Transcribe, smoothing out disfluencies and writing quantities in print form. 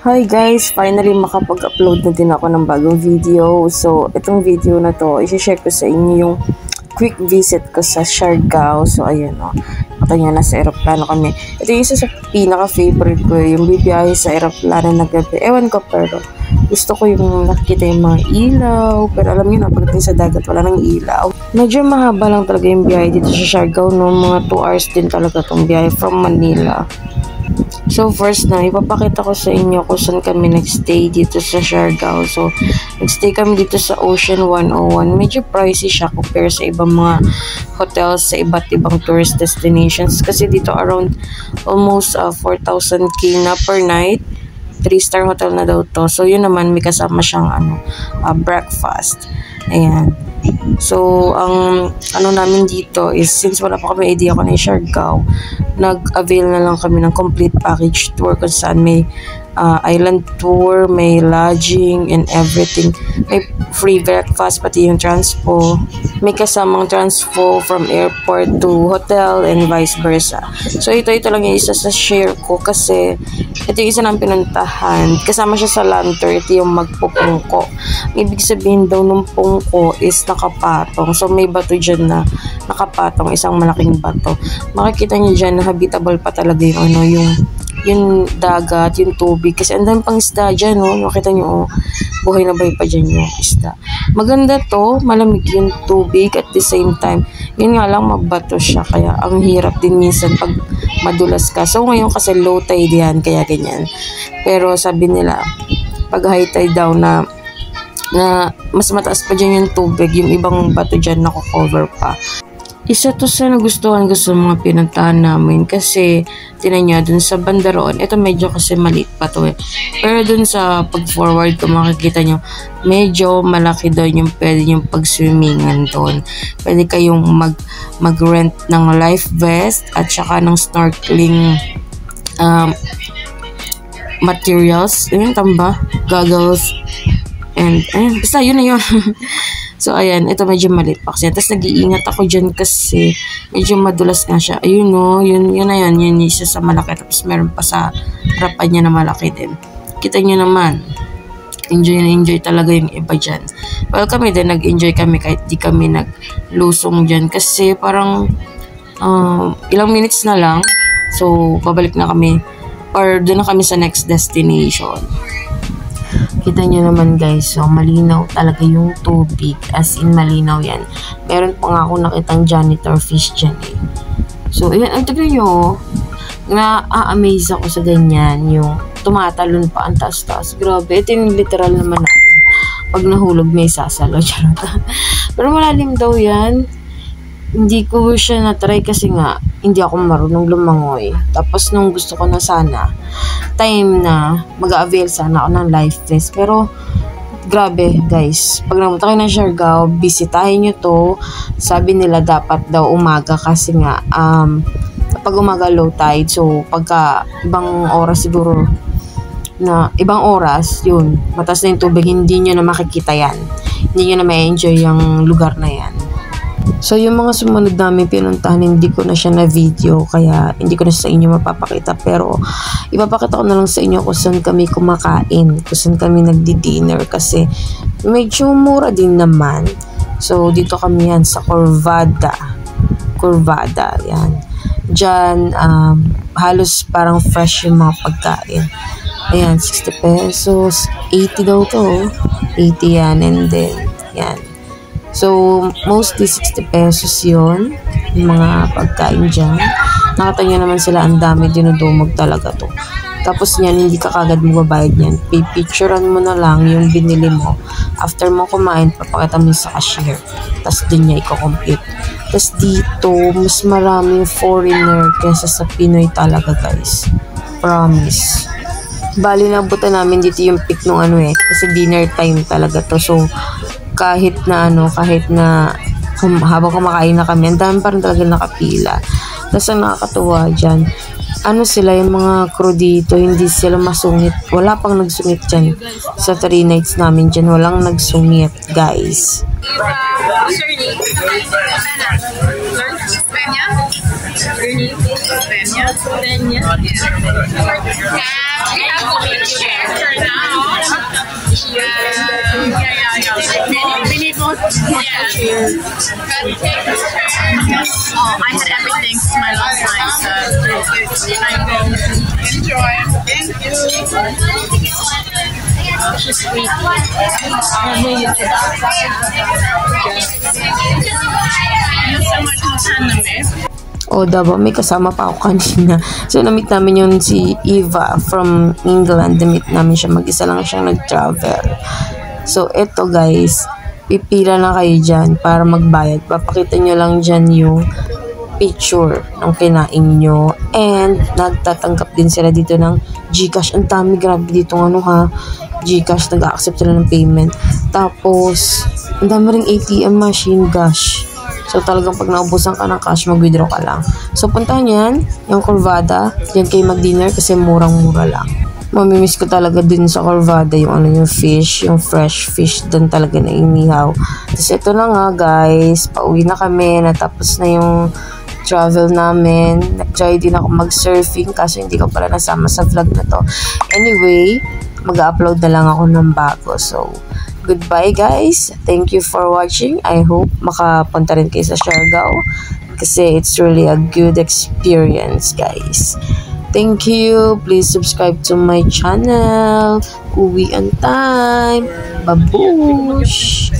Hi guys! Finally makapag-upload na din ako ng bagong video. So, itong video na to, i-share ko sa inyo yung quick visit ko sa Siargao. So, ayun o. Ito nyo, nasa aeroplano kami. Ito yung isa sa pinaka-favorite ko, yung bibiyahe sa aeroplano na gabi. Ewan ko, pero gusto ko yung nakikita yung mga ilaw. Pero alam nyo na, pagdating sa dagat, wala nang ilaw. Medyo mahaba lang talaga yung biyahe dito sa Siargao, no? Mga 2 hours din talaga itong biyahe from Manila. So first na, ipapakita ko sa inyo kung saan kami nagstay dito sa Siargao. So, nagstay kami dito sa Ocean 101. Medyo pricey siya compare sa ibang mga hotels sa iba't ibang tourist destinations. Kasi dito around almost 4,000k na per night. 3-star hotel na daw to. So, yun naman, may kasama siyang breakfast. Ayan. So, ang namin dito is, since wala pa kami idea kung ano yung Siargao, nag-avail na lang kami ng complete package tour kung saan may island tour, may lodging and everything. May free breakfast, pati yung transpo. May kasamang transpo from airport to hotel and vice versa. So, ito lang yung isa sa share ko kasi ito yung isa ng pinuntahan. Kasama siya sa lantern, ito yung magpupungko. Ibig sabihin daw nung pungko is nakapatong. So, may bato dyan na nakapatong, isang malaking bato. Makikita niyo dyan na habitable pa talaga yung dagat, yung tubig. Kasi ang dami pang isda dyan, no? Makita nyo, buhay na buhay pa dyan yung isda. Maganda to, malamig yung tubig at the same time. Yun nga lang, mabato siya. Kaya ang hirap din minsan pag madulas ka. So ngayon kasi low tide yan, kaya ganyan. Pero sabi nila, pag high tide daw na mas mataas pa dyan yung tubig, yung ibang bato dyan nako-cover pa. Isa to sa nagustuhan ko sa mga pinuntahan namin kasi tinan nyo, dun sa bandaroon, ito medyo kasi maliit pa to eh. Pero dun sa pag-forward ko, makikita nyo, medyo malaki doon yung pwede yung pag-swimmingan doon. Pwede kayong mag-rent ng life vest at saka ng snorkeling materials. Ayun, tamba, goggles, and ayun, basta yun na yun. So, ayan, ito medyo maliit pa kasi. Tapos, nag-iingat ako dyan kasi medyo madulas nga siya. Ayun, no, yun na yan. Yun isa sa malaki. Tapos, meron pa sa harapan niya na malaki din. Kita nyo naman. Enjoy talaga yung iba dyan. Well, kami din, nag-enjoy kami kahit di kami naglusong dyan. Kasi, parang ilang minutes na lang. So, babalik na kami. Or, doon na kami sa next destination. Kita nyo naman guys, so malinaw talaga yung tubig, as in malinaw yan. Meron pa nga ako nakitang janitor fish dyan eh. So ayan, ang tignan nyo, na-amaze ako sa ganyan, yung tumatalon pa ang taas-taas. Grabe, ito yung literal naman na pag nahulog may sasalo. Pero malalim daw yan. Hindi ko siya na-try kasi nga hindi ako marunong lumangoy. Tapos nung gusto ko na sana time na mag-avail sana ako ng life vest. Pero grabe guys, pag namunta kayo ng Siargao, bisitahin nyo to. Sabi nila dapat daw umaga kasi nga pag umaga low tide. So pagka ibang oras siguro na ibang oras, yun, mataas na yung tubig, hindi nyo na makikita yan. Hindi nyo na ma-enjoy yung lugar na yan. So, yung mga sumunod namin pinuntahan, hindi ko na siya na video, kaya hindi ko na sa inyo mapapakita. Pero, ipapakita ko na lang sa inyo kung saan kami kumakain, kung saan kami nagdi-dinner, kasi medyo mura din naman. So, dito kami yan sa Corvada, yan. Diyan, halos parang fresh yung mga pagkain. Ayan, 60 pesos, 80 daw to, 80 yan, and then, yan. So, mostly 60 pesos yun, yung mga pagkain dyan. Nakita nyo naman sila, ang dami, dinudumog talaga to. Tapos yan, hindi ka kagad magbabayad yan. Pipicturean mo na lang yung binili mo. After mo kumain, papakita mo sa cashier. Tapos dun niya i-complete. Tapos dito, mas maraming foreigner kesa sa Pinoy talaga guys. Promise. Bali, nabutan namin dito yung pick nung kasi dinner time talaga to. So, kahit na habang kumakain na kami, ang dami pa rin talaga nakapila. Tapos ang nakakatuwa dyan, sila yung mga crew dito, hindi sila masungit. Wala pang nagsungit dyan. Sa 3 nights namin dyan, walang nagsungit, guys. Peña. We have to share. We need more cheers. Oh, I had everything since my last night, so enjoy. Thank you. She's sweet. So much more than me. O, diba? May kasama pa ako kanina. So, na-meet namin yun si Eva from England. Na-meet namin siya. Mag-isa lang siyang nag-travel. So, eto guys. Pipila na kayo dyan para magbayad. Papakita nyo lang dyan yung picture ng kinain nyo. And, nagtatanggap din sila dito ng GCash. Ang dami, grabe dito ng GCash. Nag-accept sila ng payment. Tapos, ang dami ring ATM machine, gosh. So, talagang pag naubusan ka ng cash, mag-withdraw ka lang. So, puntahan yan, yung Corvada. Yan kayo mag-dinner kasi murang-mura lang. Mamimiss ko talaga dun sa Corvada, yung fish, yung fresh fish, dun talaga na inihaw. Tapos, ito na nga, guys. Pauwi na kami. Natapos na yung travel namin. Nag-try din ako mag-surfing kaso hindi ko pala nasama sa vlog na to. Anyway, mag-upload na lang ako ng bago. So, goodbye guys. Thank you for watching. I hope makapunta rin kayo sa Siargao kasi it's really a good experience, guys. Thank you. Please subscribe to my channel. Uwi on time. Babush!